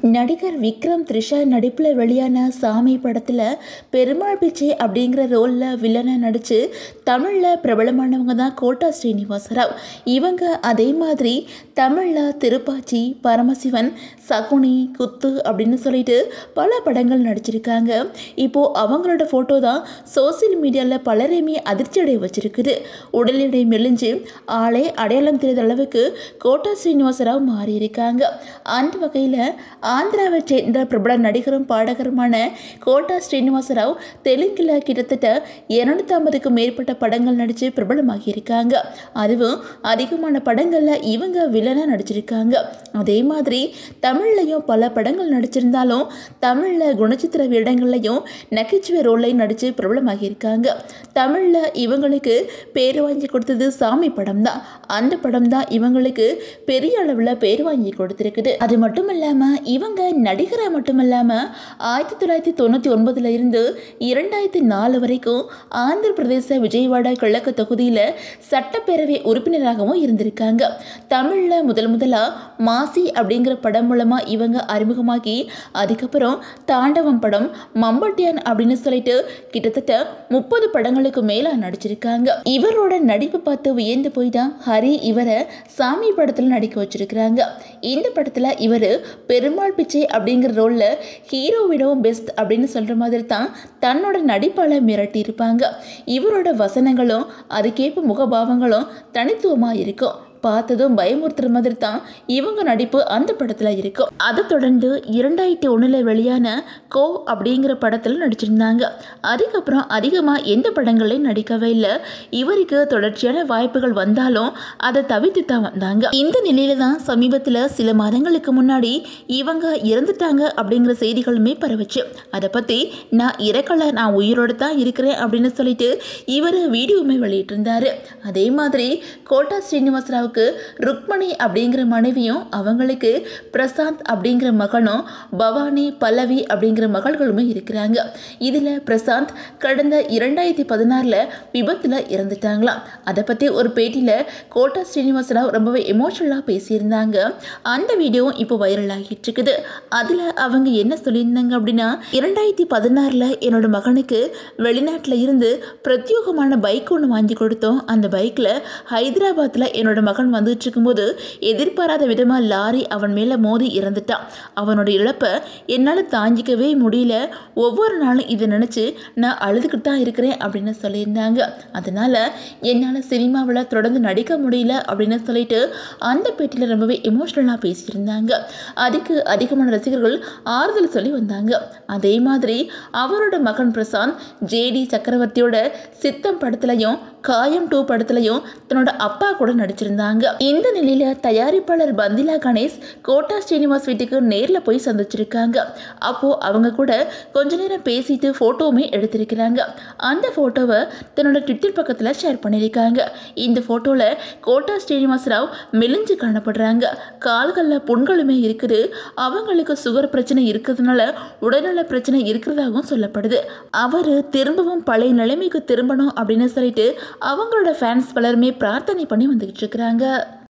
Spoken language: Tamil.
நடிகர் விக்ரம் த்ரிஷா நடிப்பில் வெளியான சாமி படத்தில் பெருமாள் பிச்சை அப்படிங்கிற ரோலில் வில்லனை நடித்து தமிழில் பிரபலமானவங்க தான் கோட்டா ஸ்ரீனிவாசராவ். இவங்க அதே மாதிரி தமிழில் திருப்பாச்சி, பரமசிவன், சகுனி, குத்து அப்படின்னு சொல்லிட்டு பல படங்கள் நடிச்சிருக்காங்க. இப்போது அவங்களோட ஃபோட்டோ தான் சோசியல் மீடியாவில் பலரையுமே அதிர்ச்சி அடைய வச்சிருக்குது. உடல் எடை மெலிஞ்சு ஆளே அடையாளம் தெரியாத அளவுக்கு கோட்டா ஸ்ரீனிவாசராவ் மாறியிருக்காங்க. அந்த வகையில் ஆந்திராவை சேர்ந்த பிரபல நடிகரும் பாடகருமான கோட்டா ஸ்ரீனிவாசராவ் தெலுங்கில் கிட்டத்தட்ட 250க்கும் மேற்பட்ட படங்கள் நடித்து பிரபலமாகி இருக்காங்க. அதுவும் அதிகமான படங்களில் இவங்க வில்லனாக நடிச்சிருக்காங்க. அதே மாதிரி தமிழ்லையும் பல படங்கள் நடிச்சிருந்தாலும் தமிழில் குணச்சித்திர வேடங்கள்லையும் நகைச்சுவை ரோல்லையும் நடித்து பிரபலமாகி இருக்காங்க. தமிழில் இவங்களுக்கு பேர் வாங்கி கொடுத்தது சாமி படம் தான். அந்த படம் தான் இவங்களுக்கு பெரிய அளவில் பேர் வாங்கி கொடுத்துருக்குது. அது மட்டும் இல்லாமல் இவங்க நடிகராக மட்டும் இல்லாமல் 1999 இருந்து 2004 வரைக்கும் ஆந்திர பிரதேச விஜயவாடா கிழக்கு தொகுதியில் சட்டப்பேரவை உறுப்பினராகவும் இருந்திருக்காங்க. தமிழில் முதலாக மாசி அப்படிங்கிற படம் மூலமாக இவங்க அறிமுகமாகி அதுக்கப்புறம் தாண்டவம் படம், மம்பட்டியான் அப்படின்னு சொல்லிட்டு கிட்டத்தட்ட 30 படங்களுக்கு மேலே நடிச்சிருக்காங்க. இவரோட நடிப்பு பார்த்து வியந்து போய் தான் ஹரி இவரை சாமி படத்தில் நடிக்க வச்சிருக்கிறாங்க. இந்த படத்தில் இவர் பெருமாள் பிச்சை அப்படிங்கிற ரோலில் ஹீரோவிடவும் பெஸ்ட் அப்படின்னு சொல்கிற மாதிரி தான் தன்னோட நடிப்பால் மிரட்டி இருப்பாங்க. இவரோட வசனங்களும் அதுக்கேற்ப முகபாவங்களும் தனித்துவமாக இருக்கும். பார்த்ததும் பயமுறுத்துற மாதிரி தான் இவங்க நடிப்பு அந்த படத்தில் இருக்கும். அதை தொடர்ந்து 2001 வெளியான கோ அப்படிங்கிற படத்தில் நடிச்சிருந்தாங்க. அதுக்கப்புறம் அதிகமாக எந்த படங்களையும் நடிக்கவே இல்லை. இவருக்கு தொடர்ச்சியான வாய்ப்புகள் வந்தாலும் அதை தவிர்த்து தான் வந்தாங்க. இந்த நிலையில தான் சமீபத்தில் சில மாதங்களுக்கு முன்னாடி இவங்க இறந்துட்டாங்க அப்படிங்கிற செய்திகளுமே பரவுச்சு. அதை பற்றி நான் இறக்கலை, நான் உயிரோடு தான் இருக்கிறேன் அப்படின்னு சொல்லிட்டு இவர் வீடியோவுமே வெளியிட்டிருந்தார். அதே மாதிரி கோட்டா ஸ்ரீனிவாசராவ் ருக்மணி அப்படிங்கிற மனைவியும் அவங்களுக்கு பிரசாந்த் அப்படிங்கிற மகனும் பவானி, பல்லவி அப்படிங்கிற மகள்களுமே இருக்கிறாங்க. இதில் பிரசாந்த் கடந்த 2016 விபத்தில் இறந்துட்டாங்களாம். அதை பற்றி ஒரு பேட்டியில் கோட்டா ஸ்ரீனிவாசராவ் ரொம்பவே எமோஷனலாக பேசியிருந்தாங்க. அந்த வீடியோவும் இப்போ வைரல் ஆகிட்டு இருக்குது. அதில் அவங்க என்ன சொல்லியிருந்தாங்க அப்படின்னா, 2016 என்னோட மகனுக்கு வெளிநாட்டில் இருந்து பிரத்யேகமான பைக் ஒன்று வாங்கி கொடுத்தோம். அந்த பைக்கில் ஹைதராபாத்தில் என்னோட மகன் வந்துட்டு இருக்கும்போது எதிர்பாராத விதமாக லாரி அவன் மேலே மோதி இறந்துட்டான். அவனோட இழப்பை என்னால் தாங்கிக்கவே முடியல. ஒவ்வொரு நாளும் இதை நினச்சி நான் அழுதுகிட்டு தான் இருக்கிறேன் அப்படின்னு சொல்லியிருந்தாங்க. அதனால் என்னால் சினிமாவில் தொடர்ந்து நடிக்க முடியல அப்படின்னு சொல்லிட்டு அந்த பேட்டியில் ரொம்பவே எமோஷ்னலாக பேசியிருந்தாங்க. அதுக்கு அதிகமான ரசிகர்கள் ஆறுதல் சொல்லி வந்தாங்க. அதே மாதிரி அவரோட மகன் பிரசாந்த் ஜேடி சக்கரவர்த்தியோட சித்தம் படத்துலையும் காயம் 2 படத்துலையும் தன்னோட அப்பா கூட நடிச்சிருந்தாங்க. இந்த நிலையில தயாரிப்பாளர் பந்திலா கணேஷ் கோட்டா ஸ்ரீனிவாஸ் வீட்டுக்கு நேரில் போய் சந்திச்சிருக்காங்க. அப்போ அவங்க கூட கொஞ்ச நேரம் பேசிட்டு போட்டோவுமே எடுத்திருக்கிறாங்க. அந்த போட்டோவை தன்னோட ட்விட்டர் பக்கத்தில் ஷேர் பண்ணியிருக்காங்க. இந்த போட்டோவில் கோட்டா ஸ்ரீனிவாசராவ் மெலிஞ்சு காணப்படுறாங்க. கால்களில் புண்களுமே இருக்குது. அவங்களுக்கு சுகர் பிரச்சனை இருக்கிறதுனால உடல்நல பிரச்சனை இருக்கிறதாகவும் சொல்லப்படுது. அவர் திரும்பவும் பழைய நிலைமைக்கு திரும்பணும் அப்படின்னு சொல்லிட்டு அவங்களோட ஃபேன்ஸ் பலருமே பிரார்த்தனை பண்ணி வந்துகிட்டு இருக்கிறாங்க.